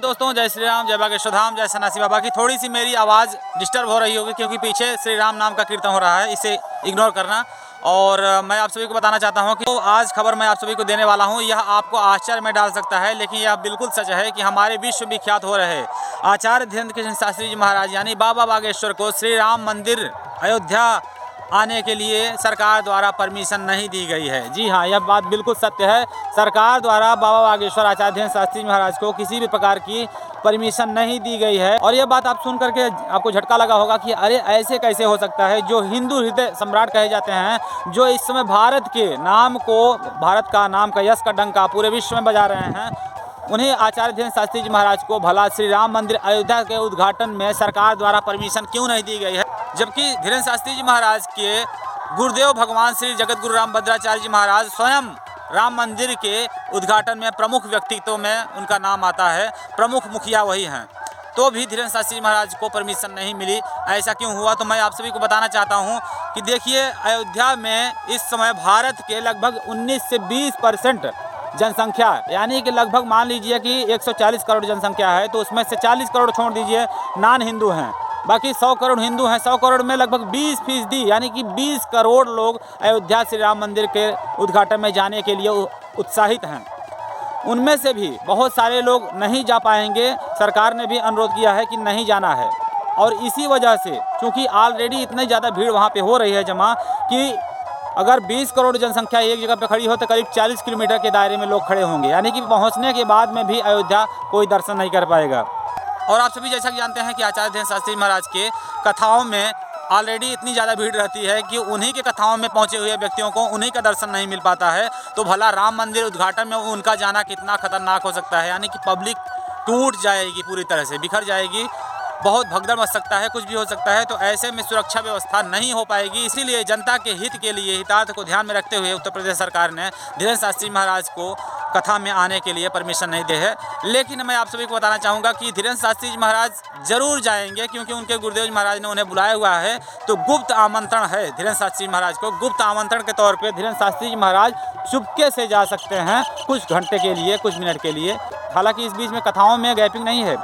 दोस्तों, जय श्री राम, जय बागेश्वर धाम, जय सन्यासी बाबा की थोड़ी सी मेरी आवाज़ डिस्टर्ब हो रही होगी क्योंकि पीछे श्री राम नाम का कीर्तन हो रहा है, इसे इग्नोर करना। और मैं आप सभी को बताना चाहता हूं कि आज खबर मैं आप सभी को देने वाला हूं, यह आपको आश्चर्य में डाल सकता है, लेकिन यह बिल्कुल सच है कि हमारे विश्व विख्यात हो रहे आचार्य धीरेन्द्र कृष्ण शास्त्री जी महाराज यानी बाबा बागेश्वर को श्री राम मंदिर अयोध्या आने के लिए सरकार द्वारा परमिशन नहीं दी गई है। जी हाँ, यह बात बिल्कुल सत्य है। सरकार द्वारा बाबा बागेश्वर आचार्य धीरेन्द्र शास्त्री महाराज को किसी भी प्रकार की परमिशन नहीं दी गई है। और यह बात आप सुन करके आपको झटका लगा होगा कि अरे ऐसे कैसे हो सकता है। जो हिंदू हृदय सम्राट कहे जाते हैं, जो इस समय भारत के नाम को, भारत का नाम का यश का डंका पूरे विश्व में बजा रहे हैं, उन्हें आचार्य धीरेन्द्र शास्त्री जी महाराज को भला श्री राम मंदिर अयोध्या के उद्घाटन में सरकार द्वारा परमिशन क्यों नहीं दी गई है, जबकि धीरेन्द्र शास्त्री जी महाराज के गुरुदेव भगवान श्री जगत गुरु रामभद्राचार्य जी महाराज स्वयं राम मंदिर के उद्घाटन में प्रमुख व्यक्तित्व में उनका नाम आता है, प्रमुख मुखिया वही हैं, तो भी धीरेन्द्र शास्त्री जी महाराज को परमिशन नहीं मिली। ऐसा क्यों हुआ, तो मैं आप सभी को बताना चाहता हूं कि देखिए, अयोध्या में इस समय भारत के लगभग 19 से 20% जनसंख्या, यानी कि लगभग मान लीजिए कि 140 करोड़ जनसंख्या है, तो उसमें से 40 करोड़ छोड़ दीजिए नॉन हिंदू हैं, बाकी 100 करोड़ हिंदू हैं। 100 करोड़ में लगभग 20% यानी कि 20 करोड़ लोग अयोध्या श्री राम मंदिर के उद्घाटन में जाने के लिए उत्साहित हैं। उनमें से भी बहुत सारे लोग नहीं जा पाएंगे। सरकार ने भी अनुरोध किया है कि नहीं जाना है, और इसी वजह से चूँकि ऑलरेडी इतनी ज़्यादा भीड़ वहाँ पे हो रही है जमा, कि अगर 20 करोड़ जनसंख्या एक जगह पे खड़ी हो तो करीब 40 किलोमीटर के दायरे में लोग खड़े होंगे, यानी कि पहुँचने के बाद में भी अयोध्या कोई दर्शन नहीं कर पाएगा। और आप सभी जैसा कि जानते हैं कि आचार्य धीरेन्द्र शास्त्री महाराज के कथाओं में ऑलरेडी इतनी ज़्यादा भीड़ रहती है कि उन्हीं के कथाओं में पहुंचे हुए व्यक्तियों को उन्हीं का दर्शन नहीं मिल पाता है, तो भला राम मंदिर उद्घाटन में उनका जाना कितना खतरनाक हो सकता है। यानी कि पब्लिक टूट जाएगी, पूरी तरह से बिखर जाएगी, बहुत भगदड़ मच सकता है, कुछ भी हो सकता है। तो ऐसे में सुरक्षा व्यवस्था नहीं हो पाएगी। इसीलिए जनता के हित के लिए, हितार्थ को ध्यान में रखते हुए उत्तर प्रदेश सरकार ने धीरेन्द्र शास्त्री महाराज को कथा में आने के लिए परमिशन नहीं दे है। लेकिन मैं आप सभी को बताना चाहूँगा कि धीरेन्द्र शास्त्री जी महाराज जरूर जाएंगे, क्योंकि उनके गुरुदेव जी महाराज ने उन्हें बुलाया हुआ है। तो गुप्त आमंत्रण है धीरेन्द्र शास्त्री महाराज को। गुप्त आमंत्रण के तौर पर धीरेन्द्र शास्त्री जी महाराज चुपके से जा सकते हैं, कुछ घंटे के लिए, कुछ मिनट के लिए। हालांकि इस बीच में कथाओं में गैपिंग नहीं है।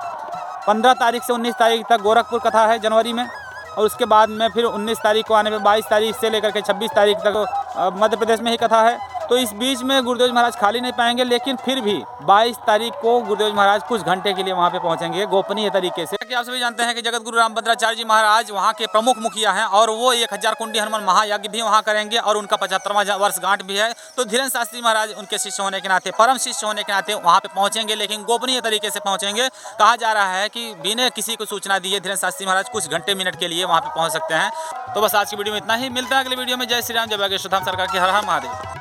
15 तारीख से 19 तारीख तक गोरखपुर कथा है जनवरी में, और उसके बाद में फिर 19 तारीख को आने में 22 तारीख से लेकर के 26 तारीख तक मध्य प्रदेश में ही कथा है। तो इस बीच में गुरुदेव जी महाराज खाली नहीं पाएंगे, लेकिन फिर भी 22 तारीख को गुरुदेव जी महाराज कुछ घंटे के लिए वहां पे पहुंचेंगे गोपनीय तरीके से। कि आप सभी जानते हैं कि जगत गुरु रामभद्राचार्य जी महाराज वहां के प्रमुख मुखिया हैं, और वो 1000 कुंडी हनुमान महायज्ञ भी वहां करेंगे, और उनका 75वां वर्षगांठ भी है। तो धीरेन्द्र शास्त्री महाराज उनके शिष्य होने के नाते, परम शिष्य होने के नाते वहां पे पहुंचेंगे, लेकिन गोपनीय तरीके से पहुंचेंगे। कहा जा रहा है कि बिना किसी को सूचना दिए धीरेन्द्र शास्त्री महाराज कुछ घंटे मिनट के लिए वहां पे पहुंच सकते हैं। तो बस आज की वीडियो में इतना ही, मिलते हैं अगले वीडियो में। जय श्री राम, जय बागेश्वर धाम, सरकार की हर हर महादेव।